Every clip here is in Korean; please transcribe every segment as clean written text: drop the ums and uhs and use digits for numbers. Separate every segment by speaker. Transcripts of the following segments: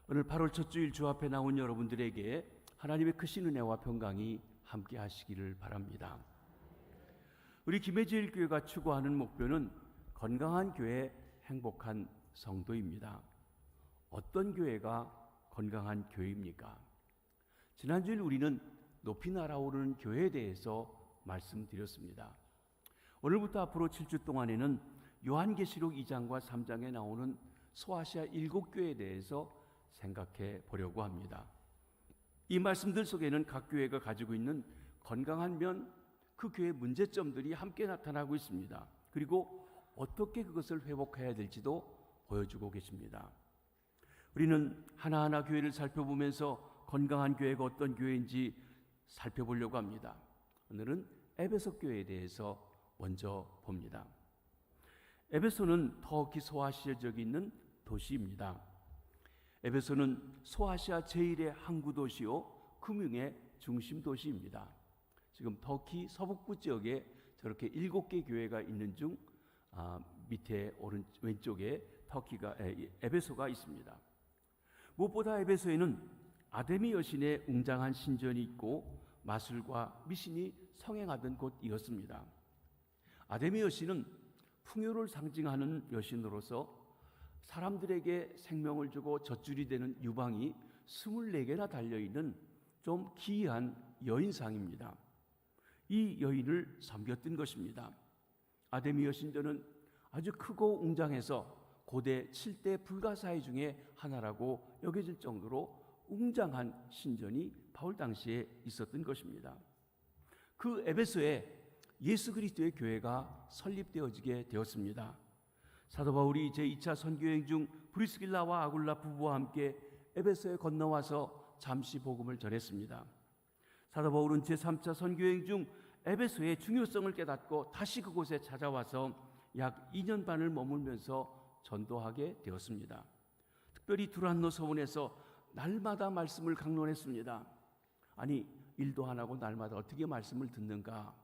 Speaker 1: 오늘 8월 첫 주일 주 앞에 나온 여러분들에게 하나님의 크신 은혜와 평강이 함께 하시기를 바랍니다. 우리 김해제일 교회가 추구하는 목표는 건강한 교회, 행복한 성도입니다. 어떤 교회가 건강한 교회입니까? 지난주일 우리는 높이 날아오르는 교회에 대해서 말씀드렸습니다. 오늘부터 앞으로 7주 동안에는 요한계시록 2장과 3장에 나오는 소아시아 7교회에 대해서 생각해 보려고 합니다. 이 말씀들 속에는 각 교회가 가지고 있는 건강한 면, 그 교회의 문제점들이 함께 나타나고 있습니다. 그리고 어떻게 그것을 회복해야 될지도 보여주고 계십니다. 우리는 하나하나 교회를 살펴보면서 건강한 교회가 어떤 교회인지 살펴보려고 합니다. 오늘은 에베소 교회에 대해서 먼저 봅니다. 에베소는 터키 소아시아 지역에 있는 도시입니다. 에베소는 소아시아 제1의 항구 도시요 금융의 중심 도시입니다. 지금 터키 서북부 지역에 저렇게 7개 교회가 있는 중 밑에 왼쪽에 에베소가 있습니다. 무엇보다 에베소에는 아데미 여신의 웅장한 신전이 있고 마술과 미신이 성행하던 곳이었습니다. 아데미 여신은 풍요를 상징하는 여신으로서 사람들에게 생명을 주고 젖줄이 되는 유방이 24개나 달려있는 좀 기이한 여인상입니다. 이 여인을 섬겼던 것입니다. 아데미 여신전은 아주 크고 웅장해서 고대 7대 불가사의 중에 하나라고 여겨질 정도로 웅장한 신전이 바울 당시에 있었던 것입니다. 그 에베소에 예수 그리스도의 교회가 설립되어지게 되었습니다. 사도 바울이 제2차 선교여행 중 브리스길라와 아굴라 부부와 함께 에베소에 건너와서 잠시 복음을 전했습니다. 사도 바울은 제3차 선교여행 중 에베소의 중요성을 깨닫고 다시 그곳에 찾아와서 약 2년 반을 머물면서 전도하게 되었습니다. 특별히 두란노 서원에서 날마다 말씀을 강론했습니다. 아니, 일도 안 하고 날마다 어떻게 말씀을 듣는가?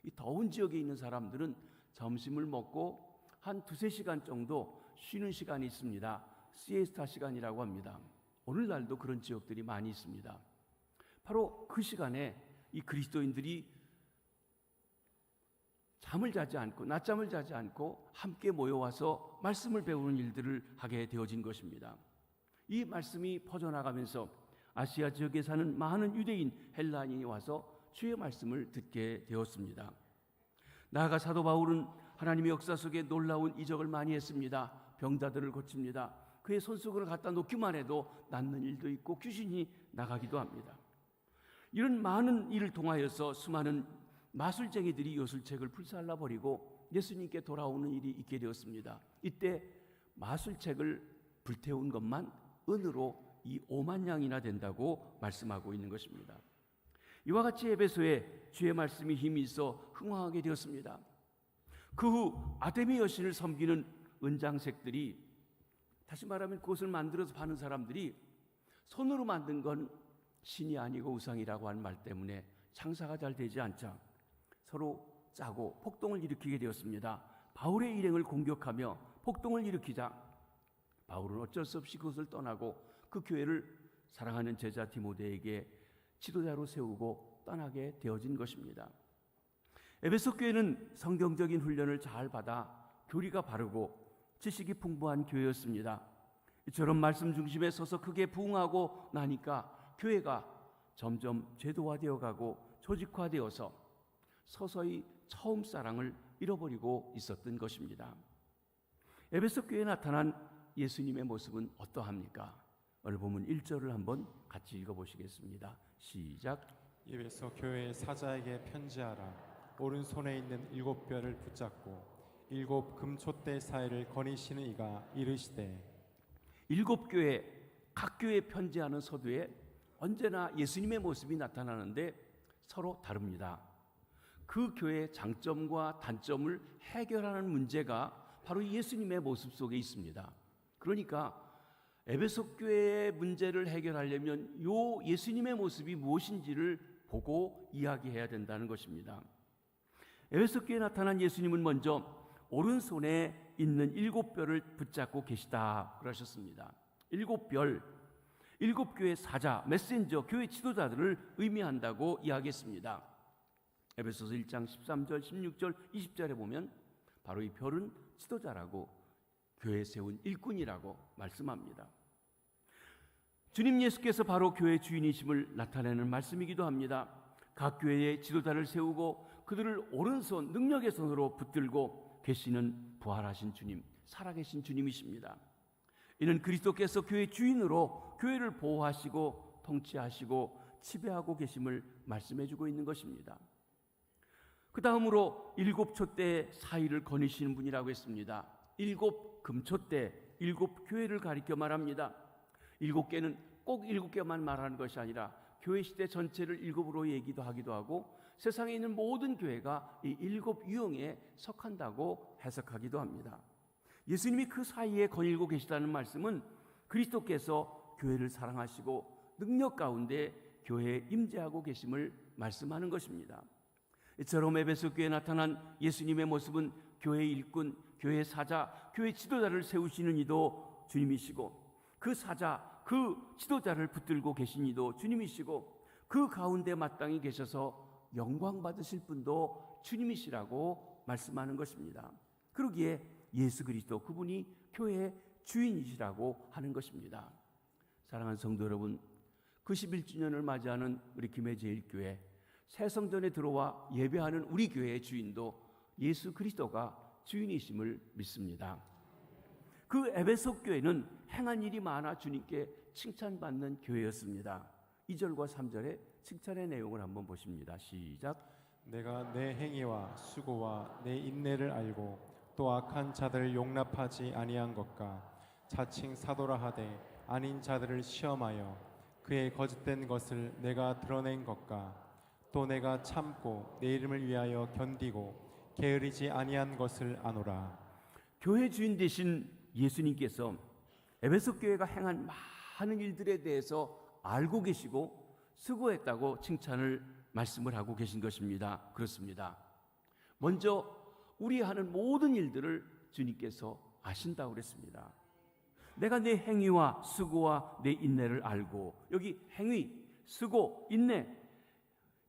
Speaker 1: 이 더운 지역에 있는 사람들은 점심을 먹고 한 2-3시간 정도 쉬는 시간이 있습니다. 시에스타 시간이라고 합니다. 오늘날도 그런 지역들이 많이 있습니다. 바로 그 시간에 이 그리스도인들이 잠을 자지 않고 낮잠을 자지 않고 함께 모여와서 말씀을 배우는 일들을 하게 되어진 것입니다. 이 말씀이 퍼져나가면서 아시아 지역에 사는 많은 유대인, 헬라인이 와서 주의 말씀을 듣게 되었습니다. 나아가 사도 바울은 하나님의 역사 속에 놀라운 이적을 많이 했습니다. 병자들을 고칩니다. 그의 손수건을 갖다 놓기만 해도 낫는 일도 있고 귀신이 나가기도 합니다. 이런 많은 일을 통하여서 수많은 마술쟁이들이 요술책을 불살라버리고 예수님께 돌아오는 일이 있게 되었습니다. 이때 마술책을 불태운 것만 은으로 이 5만 양이나 된다고 말씀하고 있는 것입니다. 이와 같이 에베소에 주의 말씀이 힘이 있어 흥황하게 되었습니다. 그 후 아데미 여신을 섬기는 은장색들이, 다시 말하면 그것을 만들어서 파는 사람들이 손으로 만든 건 신이 아니고 우상이라고 하는 말 때문에 장사가 잘 되지 않자 서로 짜고 폭동을 일으키게 되었습니다. 바울의 일행을 공격하며 폭동을 일으키자 바울은 어쩔 수 없이 그것을 떠나고 그 교회를 사랑하는 제자 디모데에게 지도자로 세우고 떠나게 되어진 것입니다. 에베소 교회는 성경적인 훈련을 잘 받아 교리가 바르고 지식이 풍부한 교회였습니다. 이처럼 말씀 중심에 서서 크게 부흥하고 나니까 교회가 점점 제도화되어 가고 조직화되어서 서서히 처음 사랑을 잃어버리고 있었던 것입니다. 에베소 교회에 나타난 예수님의 모습은 어떠합니까? 오늘 본문 1절을 한번 같이 읽어보시겠습니다. 시작.
Speaker 2: 에베소 교회의 사자에게 편지하라. 오른손에 있는 7뼈를 붙잡고 7 금촛대 사이를 거니시는 이가 이르시되.
Speaker 1: 7교회, 각 교회에 편지하는 서두에 언제나 예수님의 모습이 나타나는데 서로 다릅니다. 그 교회의 장점과 단점을 해결하는 문제가 바로 예수님의 모습 속에 있습니다. 그러니까 에베소 교회의 문제를 해결하려면 요 예수님의 모습이 무엇인지를 보고 이야기해야 된다는 것입니다. 에베소 교회에 나타난 예수님은 먼저 오른손에 있는 7뼈를 붙잡고 계시다 그러셨습니다. 7뼈, 일곱 교회 사자, 메신저, 교회 지도자들을 의미한다고 이야기했습니다. 에베소서 1장 13절, 16절, 20절에 보면 바로 이 별은 지도자라고, 교회에 세운 일꾼이라고 말씀합니다. 주님 예수께서 바로 교회 주인이심을 나타내는 말씀이기도 합니다. 각 교회에 지도자를 세우고 그들을 오른손 능력의 손으로 붙들고 계시는 부활하신 주님, 살아계신 주님이십니다. 이는 그리스도께서 교회 주인으로 교회를 보호하시고 통치하시고 지배하고 계심을 말씀해주고 있는 것입니다. 그 다음으로 일곱 촛대의 사의를 거니시는 분이라고 했습니다. 일곱 금촛대, 일곱 교회를 가리켜 말합니다. 일곱 개는 꼭 일곱 개만 말하는 것이 아니라 교회 시대 전체를 일곱으로 얘기도 하기도 하고 세상에 있는 모든 교회가 이 일곱 유형에 속한다고 해석하기도 합니다. 예수님이 그 사이에 거닐고 계시다는 말씀은 그리스도께서 교회를 사랑하시고 능력 가운데 교회에 임재하고 계심을 말씀하는 것입니다. 이처럼 에베소 교회에 나타난 예수님의 모습은 교회 일꾼, 교회 사자, 교회 지도자를 세우시는 이도 주님이시고 그 사자, 그 지도자를 붙들고 계신 이도 주님이시고 그 가운데 마땅히 계셔서 영광 받으실 분도 주님이시라고 말씀하는 것입니다. 그러기에 예수 그리스도 그분이 교회의 주인이시라고 하는 것입니다. 사랑하는 성도 여러분, 그 11주년을 맞이하는 우리 김해제일교회 새 성전에 들어와 예배하는 우리 교회의 주인도 예수 그리스도가 주인이심을 믿습니다. 그 에베소 교회는 행한 일이 많아 주님께 칭찬받는 교회였습니다. 2절과 3절의 칭찬의 내용을 한번 보십니다. 시작.
Speaker 2: 내가 내 행위와 수고와 내 인내를 알고 또 악한 자들을 용납하지 아니한 것과 자칭 사도라 하되 아닌 자들을 시험하여 그의 거짓된 것을 내가 드러낸 것과 또 내가 참고 내 이름을 위하여 견디고 게으르지 아니한 것을 아노라.
Speaker 1: 교회 주인 되신 예수님께서 에베소 교회가 행한 많은 일들에 대해서 알고 계시고 수고했다고 칭찬을 말씀을 하고 계신 것입니다. 그렇습니다. 먼저 우리 하는 모든 일들을 주님께서 아신다고 그랬습니다. 내가 내 행위와 수고와 내 인내를 알고, 여기 행위, 수고, 인내,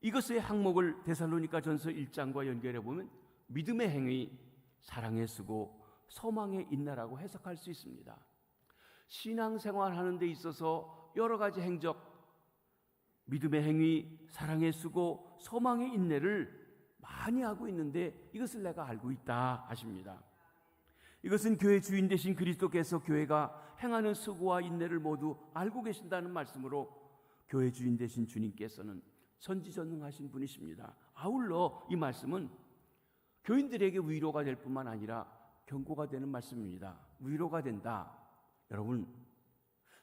Speaker 1: 이것의 항목을 데살로니가전서 1장과 연결해 보면 믿음의 행위, 사랑의 수고, 소망의 인내라고 해석할 수 있습니다. 신앙생활 하는 데 있어서 여러 가지 행적, 믿음의 행위, 사랑의 수고, 소망의 인내를 많이 하고 있는데 이것을 내가 알고 있다 하십니다. 이것은 교회 주인 되신 그리스도께서 교회가 행하는 수고와 인내를 모두 알고 계신다는 말씀으로 교회 주인 되신 주님께서는 전지전능하신 분이십니다. 아울러 이 말씀은 교인들에게 위로가 될 뿐만 아니라 경고가 되는 말씀입니다. 위로가 된다. 여러분,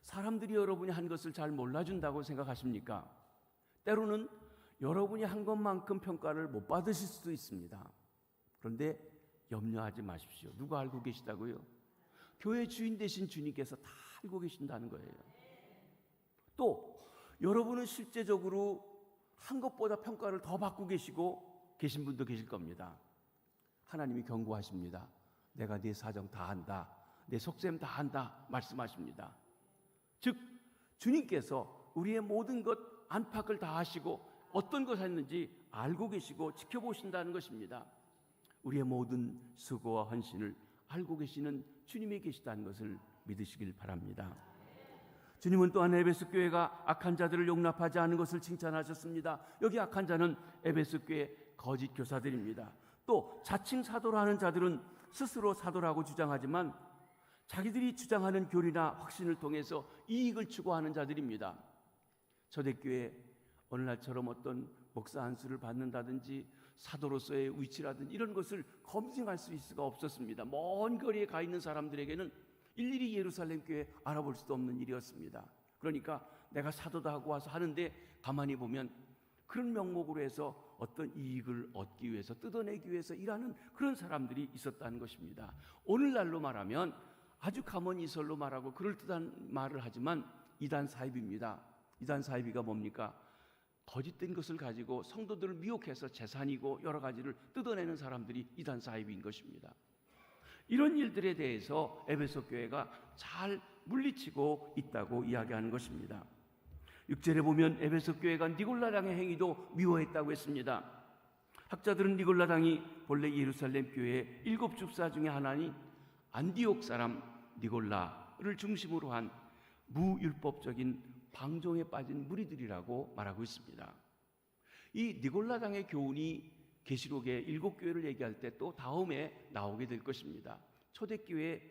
Speaker 1: 사람들이 여러분이 한 것을 잘 몰라준다고 생각하십니까? 때로는 여러분이 한 것만큼 평가를 못 받으실 수도 있습니다. 그런데 염려하지 마십시오. 누가 알고 계시다고요? 교회 주인 되신 주님께서 다 알고 계신다는 거예요. 또 여러분은 실제적으로 한 것보다 평가를 더 받고 계신 분도 계실 겁니다. 하나님이 경고하십니다. 내가 네 사정 다 안다. 내 속셈 다 안다 말씀하십니다. 즉 주님께서 우리의 모든 것 안팎을 다 하시고 어떤 것을 했는지 알고 계시고 지켜보신다는 것입니다. 우리의 모든 수고와 헌신을 알고 계시는 주님이 계시다는 것을 믿으시길 바랍니다. 주님은 또한 에베소 교회가 악한 자들을 용납하지 않은 것을 칭찬하셨습니다. 여기 악한 자는 에베소 교회 거짓 교사들입니다. 또 자칭 사도라 하는 자들은 스스로 사도라고 주장하지만 자기들이 주장하는 교리나 확신을 통해서 이익을 추구하는 자들입니다. 초대교회 오늘날처럼 어떤 목사 안수를 받는다든지 사도로서의 위치라든지 이런 것을 검증할 수 있을 수가 없었습니다. 먼 거리에 가 있는 사람들에게는 일일이 예루살렘 교회 알아볼 수도 없는 일이었습니다. 그러니까 내가 사도다 하고 와서 하는데 가만히 보면 그런 명목으로 해서 어떤 이익을 얻기 위해서 뜯어내기 위해서 일하는 그런 사람들이 있었다는 것입니다. 오늘날로 말하면 아주 가문이설로 말하고 그럴듯한 말을 하지만 이단 사입입니다. 이단 사입이가 뭡니까? 거짓된 것을 가지고 성도들을 미혹해서 재산이고 여러 가지를 뜯어내는 사람들이 이단 사입인 것입니다. 이런 일들에 대해서 에베소 교회가 잘 물리치고 있다고 이야기하는 것입니다. 6절에 보면 에베소 교회가 니골라 당의 행위도 미워했다고 했습니다. 학자들은 니골라 당이 본래 예루살렘 교회의 7 집사 중에 하나인 안디옥 사람 니골라를 중심으로 한 무율법적인 방종에 빠진 무리들이라고 말하고 있습니다. 이 니골라 당의 교훈이 계시록의 7 교회를 얘기할 때 또 다음에 나오게 될 것입니다. 초대교회의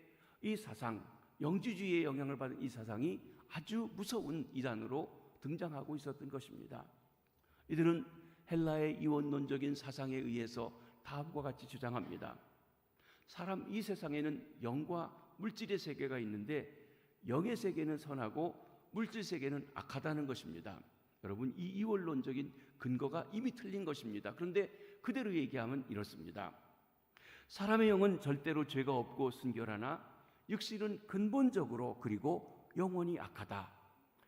Speaker 1: 이 사상, 영지주의의 영향을 받은 이 사상이 아주 무서운 이단으로 등장하고 있었던 것입니다. 이들은 헬라의 이원론적인 사상에 의해서 다음과 같이 주장합니다. 이 세상에는 영과 물질의 세계가 있는데 영의 세계는 선하고 물질 세계는 악하다는 것입니다. 여러분, 이 이원론적인 근거가 이미 틀린 것입니다. 그런데 그대로 얘기하면 이렇습니다. 사람의 영은 절대로 죄가 없고 순결하나 육신은 근본적으로 그리고 영원히 악하다.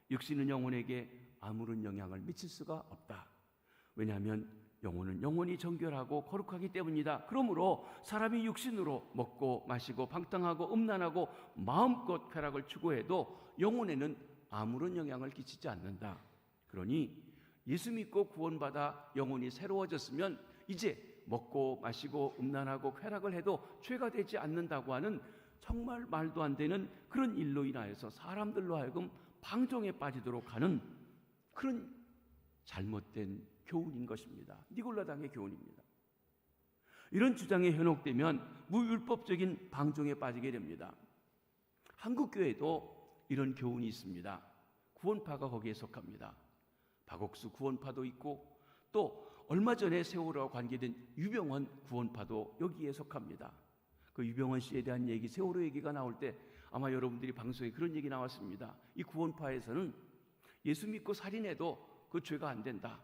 Speaker 1: 육신은 영혼에게 아무런 영향을 미칠 수가 없다. 왜냐하면 영혼은 영원히 정결하고 거룩하기 때문이다. 그러므로 사람이 육신으로 먹고 마시고 방탕하고 음란하고 마음껏 쾌락을 추구해도 영혼에는 아무런 영향을 끼치지 않는다. 그러니 예수 믿고 구원받아 영혼이 새로워졌으면 이제 먹고 마시고 음란하고 쾌락을 해도 죄가 되지 않는다고 하는 정말 말도 안 되는 그런 일로 인하여서 사람들로 하여금 방종에 빠지도록 하는 그런 잘못된 교훈인 것입니다. 니골라 당의 교훈입니다. 이런 주장에 현혹되면 무율법적인 방종에 빠지게 됩니다. 한국 교회도 이런 교훈이 있습니다. 구원파가 거기에 속합니다. 박옥수 구원파도 있고 또 얼마 전에 세월호와 관계된 유병헌 구원파도 여기에 속합니다. 그 유병헌 씨에 대한 얘기, 세월호 얘기가 나올 때 아마 여러분들이 방송에 그런 얘기 나왔습니다. 이 구원파에서는 예수 믿고 살인해도 그 죄가 안 된다.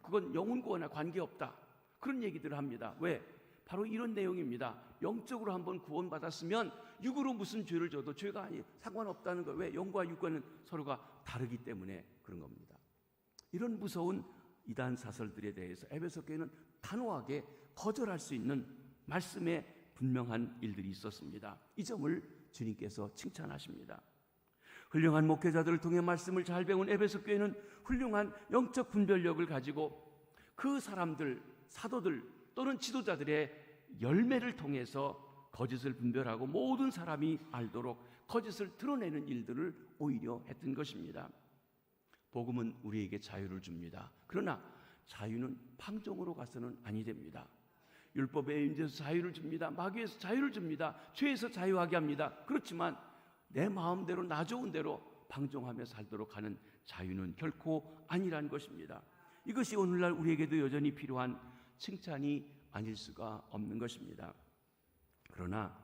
Speaker 1: 그건 영혼 구원과 관계없다. 그런 얘기들을 합니다. 왜? 바로 이런 내용입니다. 영적으로 한번 구원받았으면 육으로 무슨 죄를 져도 죄가 아니 상관없다는 거예요. 왜? 영과 육과는 서로가 다르기 때문에 그런 겁니다. 이런 무서운 이단 사설들에 대해서 에베소 교회는 단호하게 거절할 수 있는 말씀에 분명한 일들이 있었습니다. 이 점을 주님께서 칭찬하십니다. 훌륭한 목회자들을 통해 말씀을 잘 배운 에베소 교회는 훌륭한 영적 분별력을 가지고 그 사람들, 사도들 또는 지도자들의 열매를 통해서 거짓을 분별하고 모든 사람이 알도록 거짓을 드러내는 일들을 오히려 했던 것입니다. 복음은 우리에게 자유를 줍니다. 그러나 자유는 방종으로 가서는 아니 됩니다. 율법의 임재에서 자유를 줍니다. 마귀에서 자유를 줍니다. 죄에서 자유하게 합니다. 그렇지만 내 마음대로 나 좋은 대로 방종하며 살도록 하는 자유는 결코 아니라는 것입니다. 이것이 오늘날 우리에게도 여전히 필요한 칭찬이 아닐 수가 없는 것입니다. 그러나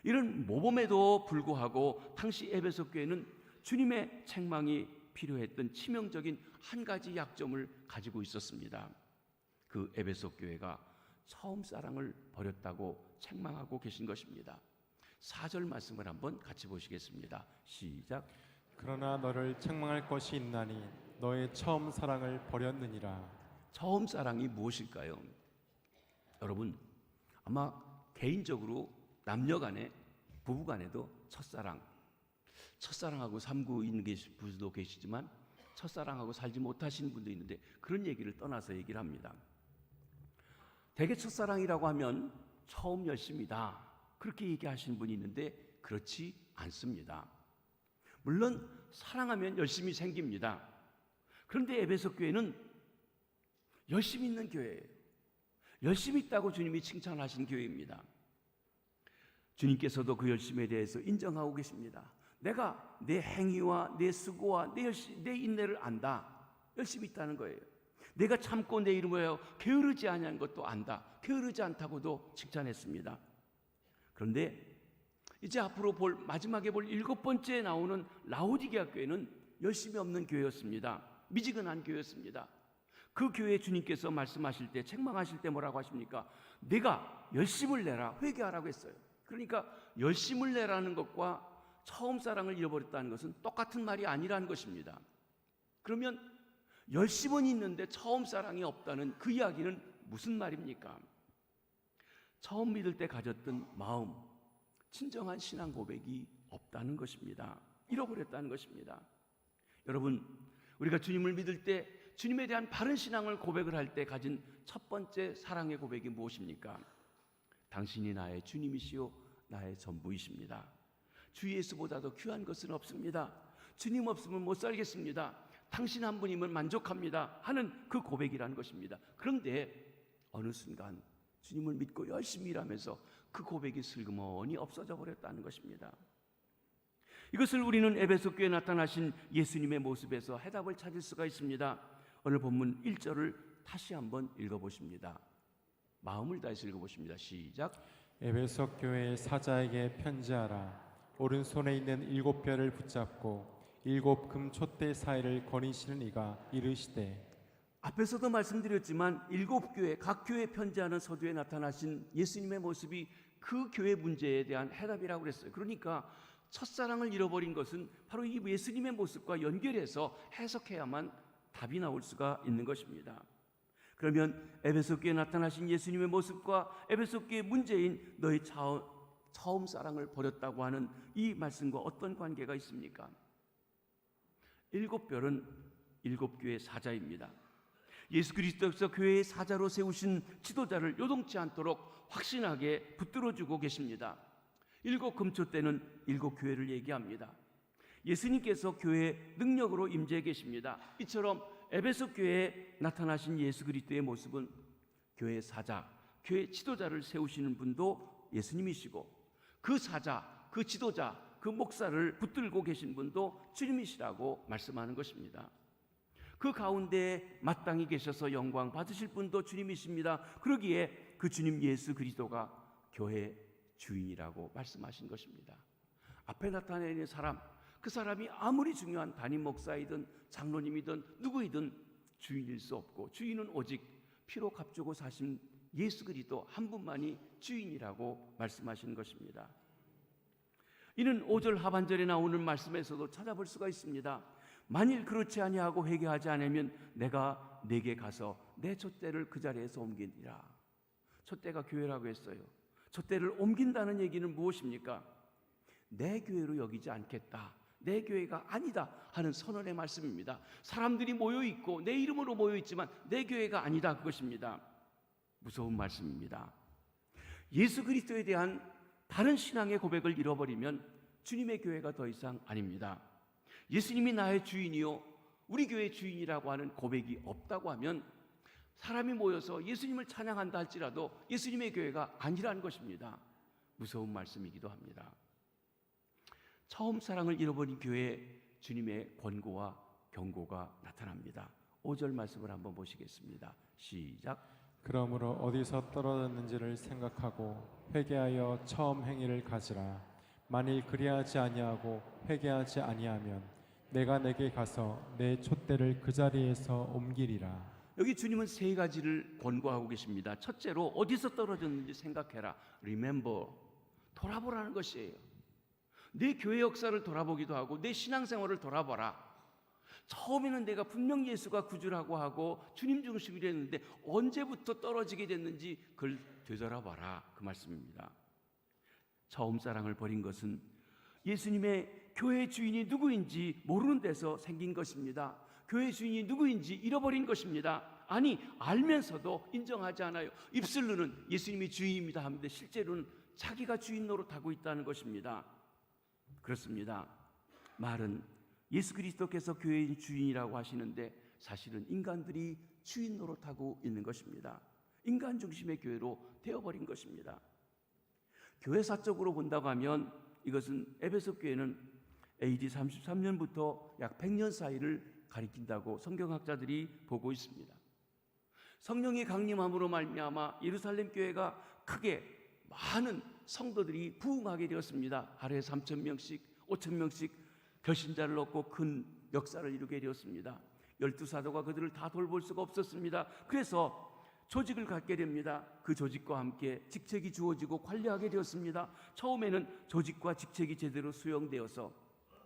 Speaker 1: 이런 모범에도 불구하고 당시 에베소 교회는 주님의 책망이 필요했던 치명적인 한 가지 약점을 가지고 있었습니다. 그 에베소 교회가 처음 사랑을 버렸다고 책망하고 계신 것입니다. 4절 말씀을 한번 같이 보시겠습니다. 시작.
Speaker 2: 그러나 너를 책망할 것이 있나니 너의 처음 사랑을 버렸느니라.
Speaker 1: 처음 사랑이 무엇일까요? 여러분, 아마 개인적으로 남녀 간에 부부 간에도 첫사랑하고 삼고 있는 분도 계시지만 첫사랑하고 살지 못하시는 분도 있는데 그런 얘기를 떠나서 얘기를 합니다. 대개 첫사랑이라고 하면 처음 열심이다 그렇게 얘기하시는 분이 있는데 그렇지 않습니다. 물론 사랑하면 열심이 생깁니다. 그런데 에베소 교회는 열심히 있는 교회예요. 열심히 있다고 주님이 칭찬하신 교회입니다. 주님께서도 그 열심에 대해서 인정하고 계십니다. 내가 내 행위와 내 수고와 내 인내를 안다. 열심히 있다는 거예요. 내가 참고 내 이름을 하여 게으르지 아니한 것도 안다. 게으르지 않다고도 칭찬했습니다. 그런데 이제 앞으로 마지막에 볼 7번째 나오는 라오디게아 교회는 열심이 없는 교회였습니다. 미지근한 교회였습니다. 그 교회 주님께서 말씀하실 때, 책망하실 때 뭐라고 하십니까? 내가 열심을 내라, 회개하라고 했어요. 그러니까 열심을 내라는 것과 처음 사랑을 잃어버렸다는 것은 똑같은 말이 아니라는 것입니다. 그러면 열심은 있는데 처음 사랑이 없다는 그 이야기는 무슨 말입니까? 처음 믿을 때 가졌던 마음, 진정한 신앙 고백이 없다는 것입니다. 잃어버렸다는 것입니다. 여러분, 우리가 주님을 믿을 때 주님에 대한 바른 신앙을 고백을 할 때 가진 첫 번째 사랑의 고백이 무엇입니까? 당신이 나의 주님이시요 나의 전부이십니다. 주 예수보다도 귀한 것은 없습니다. 주님 없으면 못 살겠습니다. 당신 한 분이면 만족합니다 하는 그 고백이라는 것입니다. 그런데 어느 순간 주님을 믿고 열심히 일하면서 그 고백이 슬그머니 없어져 버렸다는 것입니다. 이것을 우리는 에베소 교회에 나타나신 예수님의 모습에서 해답을 찾을 수가 있습니다. 오늘 본문 1절을 다시 한번 읽어보십니다. 마음을 다해서 읽어보십니다. 시작.
Speaker 2: 에베소 교회의 사자에게 편지하라. 오른손에 있는 7별을 붙잡고 7 금촛대 사이를 거니시는 이가 이르시되.
Speaker 1: 앞에서도 말씀드렸지만 7교회, 각 교회에 편지하는 서두에 나타나신 예수님의 모습이 그 교회 문제에 대한 해답이라고 그랬어요. 그러니까 첫사랑을 잃어버린 것은 바로 이 예수님의 모습과 연결해서 해석해야만 답이 나올 수가 있는 것입니다. 그러면 에베소 교회에 나타나신 예수님의 모습과 에베소 교회의 문제인 너희 처음 사랑을 버렸다고 하는 이 말씀과 어떤 관계가 있습니까? 7별은 7교회의 사자입니다. 예수 그리스도께서 교회의 사자로 세우신 지도자를 요동치 않도록 확신하게 붙들어주고 계십니다. 7 금초대는 7교회를 얘기합니다. 예수님께서 교회의 능력으로 임재해 계십니다. 이처럼 에베소 교회에 나타나신 예수 그리스도의 모습은 교회의 사자, 교회 지도자를 세우시는 분도 예수님이시고 그 사자, 그 지도자, 그 목사를 붙들고 계신 분도 주님이시라고 말씀하는 것입니다. 그 가운데 마땅히 계셔서 영광 받으실 분도 주님이십니다. 그러기에 그 주님 예수 그리스도가 교회의 주인이라고 말씀하신 것입니다. 앞에 나타내는 사람, 그 사람이 아무리 중요한 담임 목사이든 장로님이든 누구이든 주인일 수 없고 주인은 오직 피로 값주고 사신 예수 그리스도 한 분만이 주인이라고 말씀하시는 것입니다. 이는 5절 하반절에 나오는 말씀에서도 찾아볼 수가 있습니다. 만일 그렇지 아니하고 회개하지 않으면 내가 네게 가서 내 촛대를 그 자리에서 옮기리라. 촛대가 교회라고 했어요. 촛대를 옮긴다는 얘기는 무엇입니까? 내 교회로 여기지 않겠다, 내 교회가 아니다 하는 선언의 말씀입니다. 사람들이 모여있고 내 이름으로 모여있지만 내 교회가 아니다, 그것입니다. 무서운 말씀입니다. 예수 그리스도에 대한 바른 신앙의 고백을 잃어버리면 주님의 교회가 더 이상 아닙니다. 예수님이 나의 주인이요 우리 교회의 주인이라고 하는 고백이 없다고 하면 사람이 모여서 예수님을 찬양한다 할지라도 예수님의 교회가 아니라는 것입니다. 무서운 말씀이기도 합니다. 처음 사랑을 잃어버린 교회에 주님의 권고와 경고가 나타납니다. 5절 말씀을 한번 보시겠습니다. 시작.
Speaker 2: 그러므로 어디서 떨어졌는지를 생각하고 회개하여 처음 행위를 가지라. 만일 그리하지 아니하고 회개하지 아니하면 내가 내게 가서 내 촛대를 그 자리에서 옮기리라.
Speaker 1: 여기 주님은 세 가지를 권고하고 계십니다. 첫째로 어디서 떨어졌는지 생각해라. Remember, 돌아보라는 것이에요. 내 교회 역사를 돌아보기도 하고 내 신앙생활을 돌아보라. 처음에는 내가 분명 예수가 구주라고 하고 주님 중심이라 했는데 언제부터 떨어지게 됐는지 그걸 되돌아봐라, 그 말씀입니다. 처음 사랑을 버린 것은 예수님의 교회 주인이 누구인지 모르는 데서 생긴 것입니다. 교회 주인이 누구인지 잃어버린 것입니다. 아니, 알면서도 인정하지 않아요. 입술로는 예수님이 주인입니다 하는데 실제로는 자기가 주인 노릇하고 있다는 것입니다. 그렇습니다. 말은 예수 그리스도께서 교회의 주인이라고 하시는데 사실은 인간들이 주인 노릇하고 있는 것입니다. 인간 중심의 교회로 되어버린 것입니다. 교회사적으로 본다고 하면 이것은 에베소 교회는 AD 33년부터 약 100년 사이를 가리킨다고 성경학자들이 보고 있습니다. 성령의 강림함으로 말미암아 예루살렘 교회가 크게 많은 성도들이 부흥하게 되었습니다. 하루에 3,000명씩 5,000명씩 결신자를 얻고 큰 역사를 이루게 되었습니다. 12사도가 그들을 다 돌볼 수가 없었습니다. 그래서 조직을 갖게 됩니다. 그 조직과 함께 직책이 주어지고 관리하게 되었습니다. 처음에는 조직과 직책이 제대로 수용되어서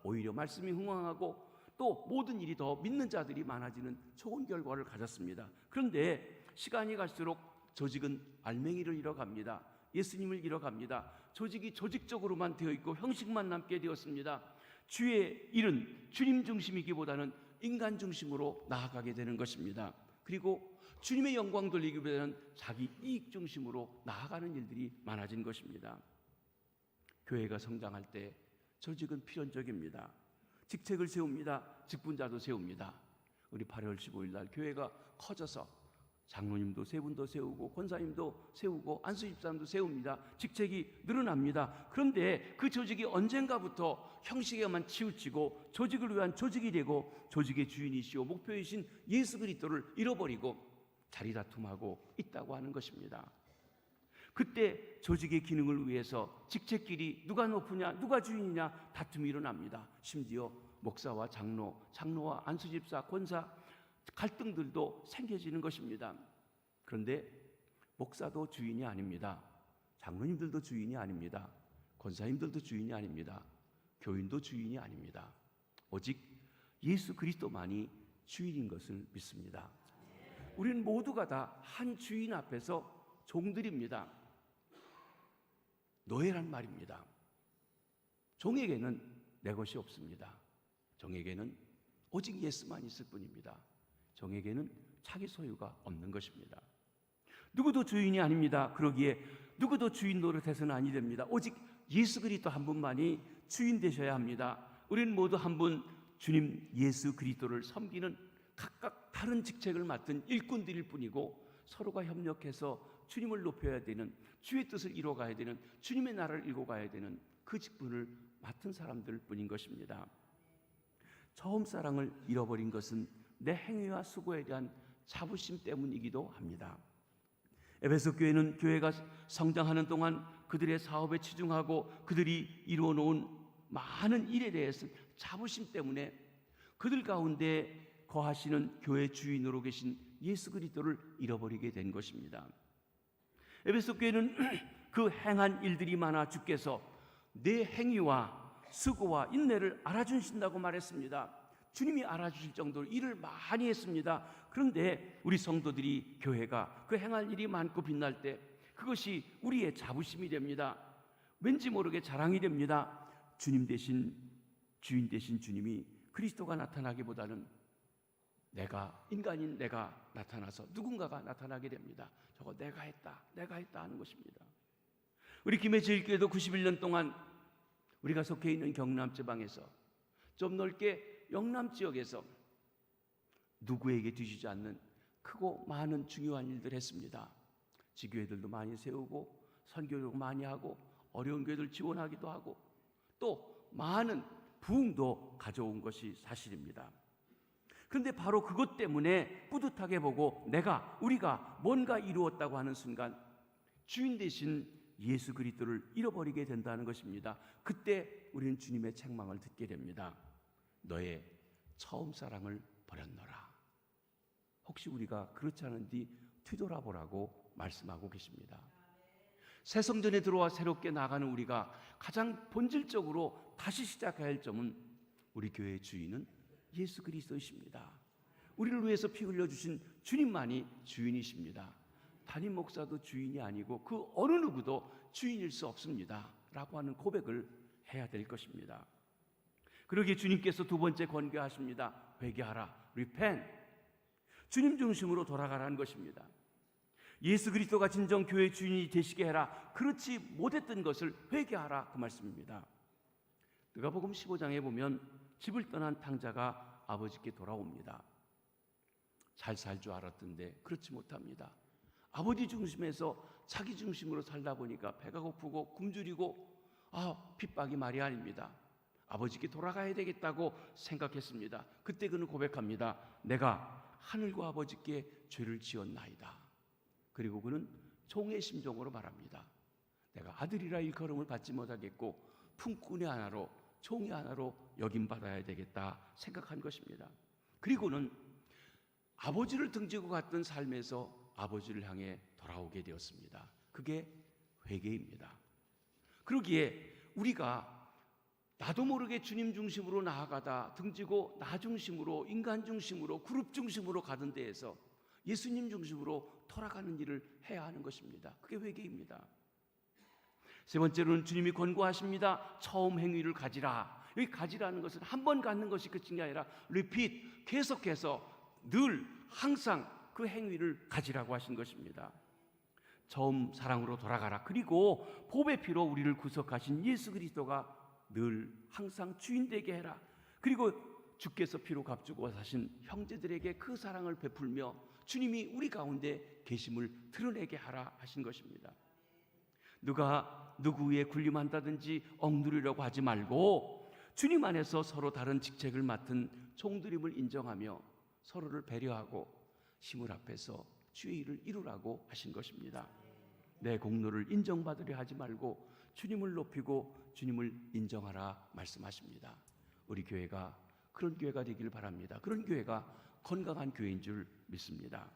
Speaker 1: 오히려 말씀이 흥황하고 또 모든 일이 더 믿는 자들이 많아지는 좋은 결과를 가졌습니다. 그런데 시간이 갈수록 조직은 알맹이를 잃어갑니다. 예수님을 잃어갑니다. 조직이 조직적으로만 되어 있고 형식만 남게 되었습니다. 주의 일은 주님 중심이기보다는 인간 중심으로 나아가게 되는 것입니다. 그리고 주님의 영광 돌리기보다는 자기 이익 중심으로 나아가는 일들이 많아진 것입니다. 교회가 성장할 때 조직은 필연적입니다. 직책을 세웁니다. 직분자도 세웁니다. 우리 8월 15일 날 교회가 커져서 장로님도 세 분도 세우고 권사님도 세우고 안수집사님도 세웁니다. 직책이 늘어납니다. 그런데 그 조직이 언젠가부터 형식에만 치우치고 조직을 위한 조직이 되고 조직의 주인이시오 목표이신 예수 그리스도를 잃어버리고 자리다툼하고 있다고 하는 것입니다. 그때 조직의 기능을 위해서 직책끼리 누가 높으냐 누가 주인이냐 다툼이 일어납니다. 심지어 목사와 장로와 안수집사, 권사 갈등들도 생겨지는 것입니다. 그런데 목사도 주인이 아닙니다. 장로님들도 주인이 아닙니다. 권사님들도 주인이 아닙니다. 교인도 주인이 아닙니다. 오직 예수 그리스도만이 주인인 것을 믿습니다. 우리는 모두가 다 한 주인 앞에서 종들입니다. 노예란 말입니다. 종에게는 내 것이 없습니다. 종에게는 오직 예수만 있을 뿐입니다. 종에게는 자기 소유가 없는 것입니다. 누구도 주인이 아닙니다. 그러기에 누구도 주인 노릇해서는 아니 됩니다. 오직 예수 그리스도 한 분만이 주인 되셔야 합니다. 우리는 모두 한 분 주님 예수 그리스도를 섬기는 각각 다른 직책을 맡은 일꾼들일 뿐이고 서로가 협력해서 주님을 높여야 되는, 주의 뜻을 이루어가야 되는, 주님의 나라를 이루어가야 되는 그 직분을 맡은 사람들 뿐인 것입니다. 처음 사랑을 잃어버린 것은 내 행위와 수고에 대한 자부심 때문이기도 합니다. 에베소 교회는 교회가 성장하는 동안 그들의 사업에 치중하고 그들이 이루어 놓은 많은 일에 대해서 자부심 때문에 그들 가운데 거하시는 교회 주인으로 계신 예수 그리스도를 잃어버리게 된 것입니다. 에베소 교회는 그 행한 일들이 많아 주께서 내 행위와 수고와 인내를 알아주신다고 말했습니다. 주님이 알아주실 정도로 일을 많이 했습니다. 그런데 우리 성도들이 교회가 그 행할 일이 많고 빛날 때 그것이 우리의 자부심이 됩니다. 왠지 모르게 자랑이 됩니다. 주님 대신 주인 대신 주님이 그리스도가 나타나기보다는 내가 인간인 내가 나타나서 누군가가 나타나게 됩니다. 저거 내가 했다 하는 것입니다. 우리 김해제일교회도 91년 동안 우리가 속해 있는 경남 지방에서 좀 넓게 영남 지역에서 누구에게 뒤지지 않는 크고 많은 중요한 일들을 했습니다. 지교회들도 많이 세우고 선교도 많이 하고 어려운 교회들 지원하기도 하고 또 많은 부흥도 가져온 것이 사실입니다. 그런데 바로 그것 때문에 뿌듯하게 보고 우리가 뭔가 이루었다고 하는 순간 주인 대신 예수 그리스도를 잃어버리게 된다는 것입니다. 그때 우리는 주님의 책망을 듣게 됩니다. 너의 처음 사랑을 버렸노라. 혹시 우리가 그렇지 않은지 뒤돌아보라고 말씀하고 계십니다. 새 성전에 들어와 새롭게 나가는 우리가 가장 본질적으로 다시 시작해야 할 점은 우리 교회의 주인은 예수 그리스도이십니다. 우리를 위해서 피 흘려주신 주님만이 주인이십니다. 담임 목사도 주인이 아니고 그 어느 누구도 주인일 수 없습니다 라고 하는 고백을 해야 될 것입니다. 그러기에 주님께서 두 번째 권고하십니다. 회개하라, repent. 주님 중심으로 돌아가라는 것입니다. 예수 그리스도가 진정 교회의 주인이 되시게 해라. 그렇지 못했던 것을 회개하라, 그 말씀입니다. 누가복음 15장에 보면 집을 떠난 탕자가 아버지께 돌아옵니다. 잘 살 줄 알았던데 그렇지 못합니다. 아버지 중심에서 자기 중심으로 살다 보니까 배가 고프고 굶주리고 핍박이 말이 아닙니다. 아버지께 돌아가야 되겠다고 생각했습니다. 그때 그는 고백합니다. 내가 하늘과 아버지께 죄를 지었나이다. 그리고 그는 종의 심정으로 말합니다. 내가 아들이라 일컬음을 받지 못하겠고 품꾼의 하나로 종의 하나로 여김받아야 되겠다 생각한 것입니다. 그리고는 아버지를 등지고 갔던 삶에서 아버지를 향해 돌아오게 되었습니다. 그게 회개입니다. 그러기에 우리가 나도 모르게 주님 중심으로 나아가다 등지고 나 중심으로 인간 중심으로 그룹 중심으로 가던 데에서 예수님 중심으로 돌아가는 일을 해야 하는 것입니다. 그게 회개입니다. 세 번째로는 주님이 권고하십니다. 처음 행위를 가지라. 여기 가지라는 것은 한 번 갖는 것이 끝인 게 아니라 repeat, 계속해서 늘 항상 그 행위를 가지라고 하신 것입니다. 처음 사랑으로 돌아가라. 그리고 보배 피로 우리를 구속하신 예수 그리스도가 늘 항상 주인 되게 해라. 그리고 주께서 피로 값주고 사신 형제들에게 그 사랑을 베풀며 주님이 우리 가운데 계심을 드러내게 하라 하신 것입니다. 누가 누구 위에 군림한다든지 억누르려고 하지 말고 주님 안에서 서로 다른 직책을 맡은 종들임을 인정하며 서로를 배려하고 시물 앞에서 주의 일을 이루라고 하신 것입니다. 내 공로를 인정받으려 하지 말고 주님을 높이고 주님을 인정하라 말씀하십니다. 우리 교회가 그런 교회가 되길 바랍니다. 그런 교회가 건강한 교회인 줄 믿습니다.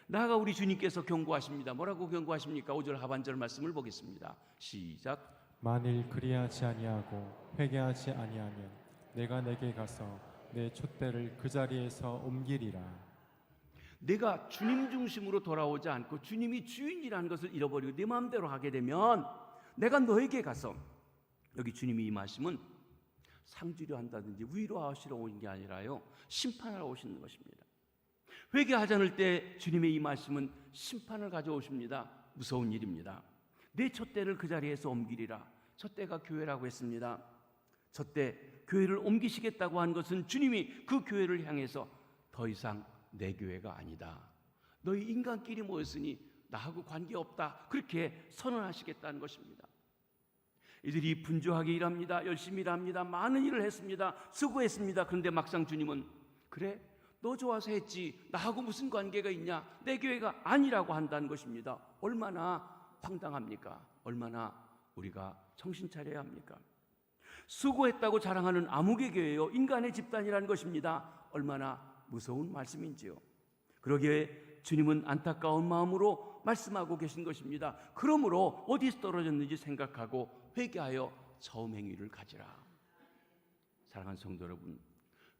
Speaker 1: 나아가 우리 주님께서 경고하십니다. 뭐라고 경고하십니까? 5절 하반절 말씀을 보겠습니다. 시작.
Speaker 2: 만일 그리하지 아니하고 회개하지 아니하면 내가 내게 가서 내 촛대를 그 자리에서 옮기리라.
Speaker 1: 내가 주님 중심으로 돌아오지 않고 주님이 주인이라는 것을 잃어버리고 내 마음대로 하게 되면 내가 너에게 가서, 여기 주님이 임하심은 상주려 한다든지 위로하시러 오는 게 아니라요, 심판하러 오시는 것입니다. 회개하지 않을 때 주님의 임하심은 심판을 가져오십니다. 무서운 일입니다. 내 촛대를 그 자리에서 옮기리라. 촛대가 교회라고 했습니다. 촛대, 교회를 옮기시겠다고 한 것은 주님이 그 교회를 향해서 더 이상 내 교회가 아니다, 너희 인간끼리 모였으니 나하고 관계없다, 그렇게 선언하시겠다는 것입니다. 이들이 분주하게 일합니다. 열심히 일합니다. 많은 일을 했습니다. 수고했습니다. 그런데 막상 주님은 그래? 너 좋아서 했지, 나하고 무슨 관계가 있냐, 내 교회가 아니라고 한다는 것입니다. 얼마나 황당합니까? 얼마나 우리가 정신 차려야 합니까? 수고했다고 자랑하는 암흑의 교회요, 인간의 집단이라는 것입니다. 얼마나 무서운 말씀인지요. 그러기에 주님은 안타까운 마음으로 말씀하고 계신 것입니다. 그러므로 어디서 떨어졌는지 생각하고 회개하여 처음 행위를 가지라. 사랑하는 성도 여러분,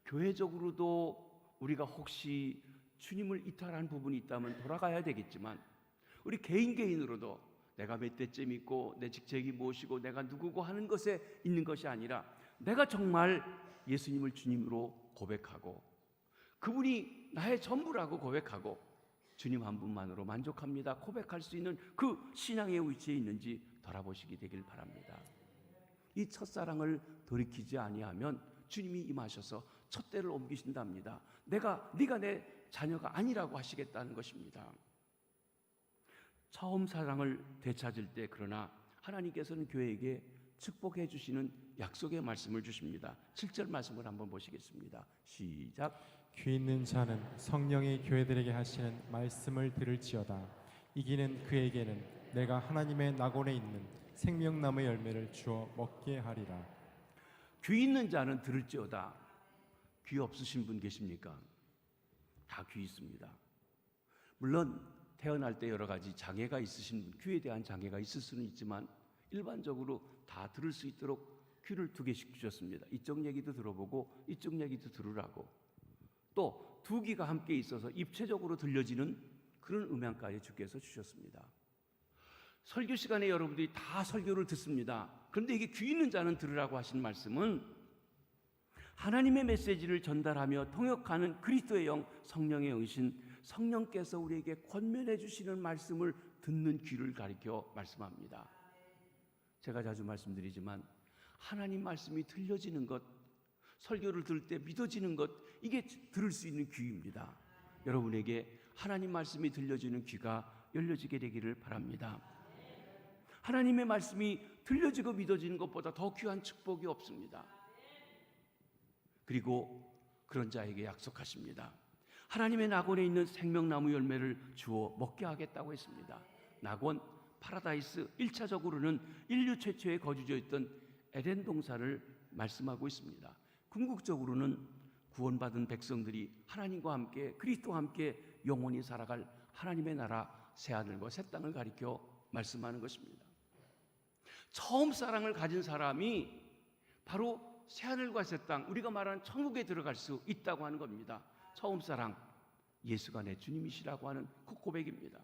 Speaker 1: 교회적으로도 우리가 혹시 주님을 이탈한 부분이 있다면 돌아가야 되겠지만, 우리 개인으로도 내가 몇 대쯤 있고 내 직책이 무엇이고 내가 누구고 하는 것에 있는 것이 아니라 내가 정말 예수님을 주님으로 고백하고 그분이 나의 전부라고 고백하고 주님 한 분만으로 만족합니다, 고백할 수 있는 그 신앙의 위치에 있는지 돌아보시게 되길 바랍니다. 이 첫사랑을 돌이키지 아니하면 주님이 임하셔서 촛대를 옮기신답니다. 네가 내 자녀가 아니라고 하시겠다는 것입니다. 처음 사랑을 되찾을 때, 그러나 하나님께서는 교회에게 축복해 주시는 약속의 말씀을 주십니다. 7절 말씀을 한번 보시겠습니다. 시작.
Speaker 2: 귀 있는 자는 성령이 교회들에게 하시는 말씀을 들을지어다. 이기는 그에게는 내가 하나님의 낙원에 있는 생명나무의 열매를 주어 먹게 하리라.
Speaker 1: 귀 있는 자는 들을지어다. 귀 없으신 분 계십니까? 다 귀 있습니다. 물론 태어날 때 여러 가지 장애가 있으신 분, 귀에 대한 장애가 있을 수는 있지만 일반적으로 다 들을 수 있도록 귀를 2개씩 주셨습니다. 이쪽 얘기도 들어보고 이쪽 얘기도 들으라고. 또 2귀가 함께 있어서 입체적으로 들려지는 그런 음향까지 주께서 주셨습니다. 설교 시간에 여러분들이 다 설교를 듣습니다. 그런데 이게 귀 있는 자는 들으라고 하신 말씀은 하나님의 메시지를 전달하며 통역하는 그리스도의 영, 성령의 영이신 성령께서 우리에게 권면해 주시는 말씀을 듣는 귀를 가리켜 말씀합니다. 제가 자주 말씀드리지만 하나님 말씀이 들려지는 것, 설교를 들을 때 믿어지는 것, 이게 들을 수 있는 귀입니다. 여러분에게 하나님 말씀이 들려지는 귀가 열려지게 되기를 바랍니다. 하나님의 말씀이 들려지고 믿어지는 것보다 더 귀한 축복이 없습니다. 그리고 그런 자에게 약속하십니다. 하나님의 낙원에 있는 생명나무 열매를 주어 먹게 하겠다고 했습니다. 낙원, 파라다이스, 1차적으로는 인류 최초의 거주지였던 에덴 동산을 말씀하고 있습니다. 궁극적으로는 구원받은 백성들이 하나님과 함께, 그리스도와 함께 영원히 살아갈 하나님의 나라 새하늘과 새 땅을 가리켜 말씀하는 것입니다. 처음 사랑을 가진 사람이 바로 새하늘과 새 땅, 우리가 말하는 천국에 들어갈 수 있다고 하는 겁니다. 처음 사랑, 예수가 내 주님이시라고 하는 그 고백입니다.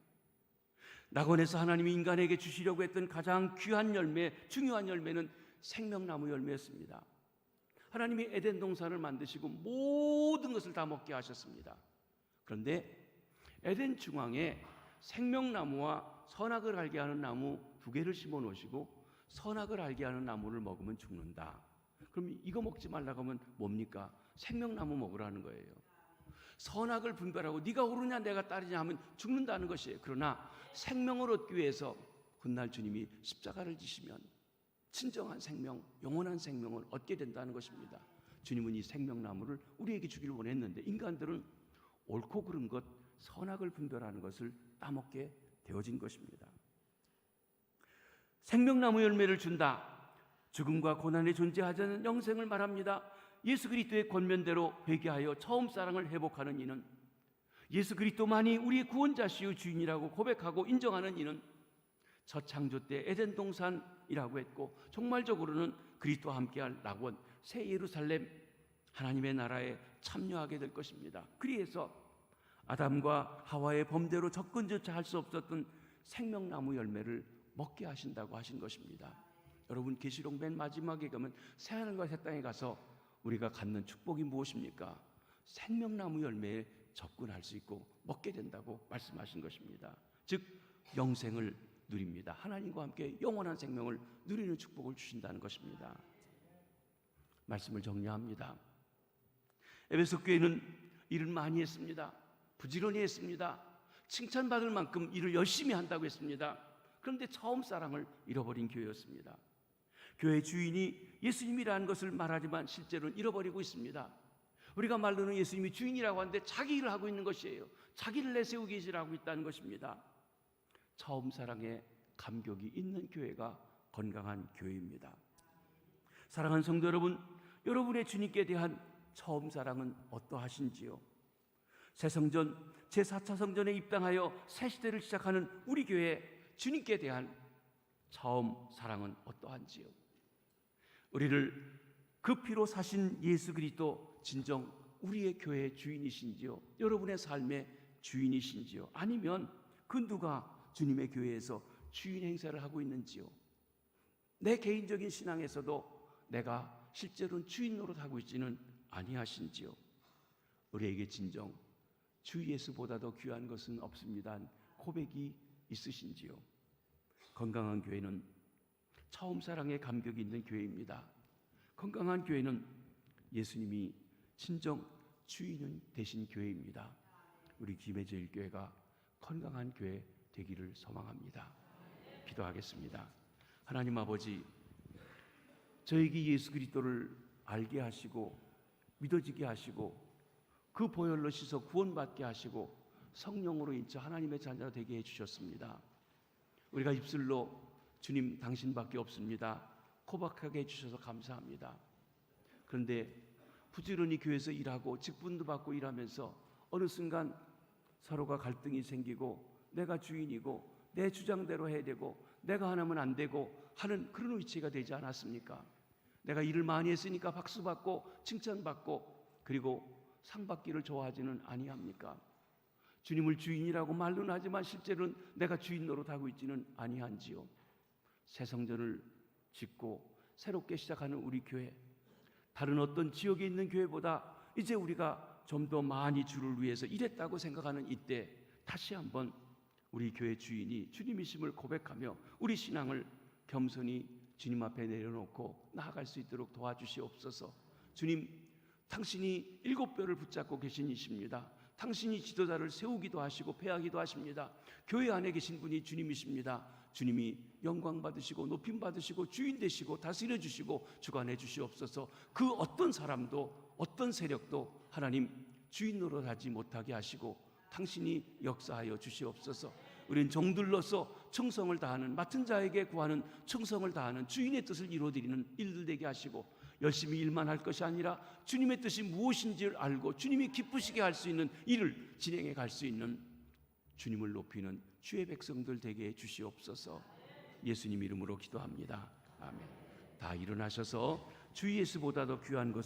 Speaker 1: 낙원에서 하나님이 인간에게 주시려고 했던 가장 귀한 열매, 중요한 열매는 생명나무 열매였습니다. 하나님이 에덴 동산을 만드시고 모든 것을 다 먹게 하셨습니다. 그런데 에덴 중앙에 생명나무와 선악을 알게 하는 나무 두 개를 심어 놓으시고 선악을 알게 하는 나무를 먹으면 죽는다. 그럼 이거 먹지 말라고 하면 뭡니까? 생명나무 먹으라는 거예요. 선악을 분별하고 네가 옳으냐 내가 따르냐 하면 죽는다는 것이에요. 그러나 생명을 얻기 위해서 훗날 주님이 십자가를 지시면 진정한 생명, 영원한 생명을 얻게 된다는 것입니다. 주님은 이 생명나무를 우리에게 주기를 원했는데 인간들은 옳고 그른 것, 선악을 분별하는 것을 따먹게 되어진 것입니다. 생명나무 열매를 준다. 죽음과 고난이 존재하지 않는 영생을 말합니다. 예수 그리스도의 권면대로 회개하여 처음 사랑을 회복하는 이는, 예수 그리스도만이 우리의 구원자시요 주인이라고 고백하고 인정하는 이는 첫 창조 때 에덴 동산이라고 했고 종말적으로는 그리스도와 함께할 낙원 새 예루살렘 하나님의 나라에 참여하게 될 것입니다. 그래서 아담과 하와의 범죄로 접근조차 할 수 없었던 생명나무 열매를 먹게 하신다고 하신 것입니다. 여러분, 계시록 맨 마지막에 가면 새하늘과 새 땅에 가서 우리가 갖는 축복이 무엇입니까? 생명나무 열매에 접근할 수 있고 먹게 된다고 말씀하신 것입니다. 즉 영생을 누립니다. 하나님과 함께 영원한 생명을 누리는 축복을 주신다는 것입니다. 말씀을 정리합니다. 에베소 교회는 일을 많이 했습니다. 부지런히 했습니다. 칭찬받을 만큼 일을 열심히 한다고 했습니다. 그런데 처음 사랑을 잃어버린 교회였습니다. 교회 주인이 예수님이라는 것을 말하지만 실제로는 잃어버리고 있습니다. 우리가 말로는 예수님이 주인이라고 하는데 자기 일을 하고 있는 것이에요. 자기를 내세우기 일하고 있다는 것입니다. 처음 사랑에 감격이 있는 교회가 건강한 교회입니다. 사랑하는 성도 여러분, 여러분의 주님께 대한 처음 사랑은 어떠하신지요? 새 성전, 제4차 성전에 입당하여 새 시대를 시작하는 우리 교회 주님께 대한 처음 사랑은 어떠한지요? 우리를 그 피로 사신 예수 그리스도 진정 우리의 교회의 주인이신지요? 여러분의 삶의 주인이신지요? 아니면 그 누가 주님의 교회에서 주인 행세를 하고 있는지요? 내 개인적인 신앙에서도 내가 실제로는 주인 노릇하고 있지는 아니하신지요? 우리에게 진정 주 예수보다 더 귀한 것은 없습니다. 고백이 있으신지요? 건강한 교회는 처음 사랑에 감격이 있는 교회입니다. 건강한 교회는 예수님이 친정 주인 되신 교회입니다. 우리 김해제일교회가 건강한 교회 되기를 소망합니다. 기도하겠습니다. 하나님 아버지, 저에게 예수 그리스도를 알게 하시고 믿어지게 하시고 그 보혈로 씻어 구원받게 하시고 성령으로 인쳐 하나님의 자녀 되게 해주셨습니다. 우리가 입술로 주님 당신밖에 없습니다 고백하게 해주셔서 감사합니다. 그런데 부지런히 교회에서 일하고 직분도 받고 일하면서 어느 순간 서로가 갈등이 생기고 내가 주인이고 내 주장대로 해야 되고 내가 하나면 안 되고 하는 그런 위치가 되지 않았습니까? 내가 일을 많이 했으니까 박수 받고 칭찬받고 그리고 상 받기를 좋아하지는 아니합니까? 주님을 주인이라고 말로는 하지만 실제로는 내가 주인 노릇하고 있지는 아니한지요? 새 성전을 짓고 새롭게 시작하는 우리 교회, 다른 어떤 지역에 있는 교회보다 이제 우리가 좀 더 많이 주를 위해서 일했다고 생각하는 이때 다시 한번 우리 교회 주인이 주님이심을 고백하며 우리 신앙을 겸손히 주님 앞에 내려놓고 나아갈 수 있도록 도와주시옵소서. 주님, 당신이 7뼈를 붙잡고 계신 이십니다. 당신이 지도자를 세우기도 하시고 폐하기도 하십니다. 교회 안에 계신 분이 주님이십니다. 주님이 영광 받으시고 높임 받으시고 주인 되시고 다스려 주시고 주관해 주시옵소서. 그 어떤 사람도 어떤 세력도 하나님 주인 노릇하지 못하게 하시고 당신이 역사하여 주시옵소서. 우리는 종들로서 충성을 다하는, 맡은 자에게 구하는 충성을 다하는 주인의 뜻을 이루어드리는 일들 되게 하시고 열심히 일만 할 것이 아니라 주님의 뜻이 무엇인지를 알고 주님이 기쁘시게 할 수 있는 일을 진행해 갈 수 있는 주님을 높이는 주의 백성들 되게 해 주시옵소서. 예수님 이름으로 기도합니다. 아멘. 다 일어나셔서 주 예수보다 더 귀한 것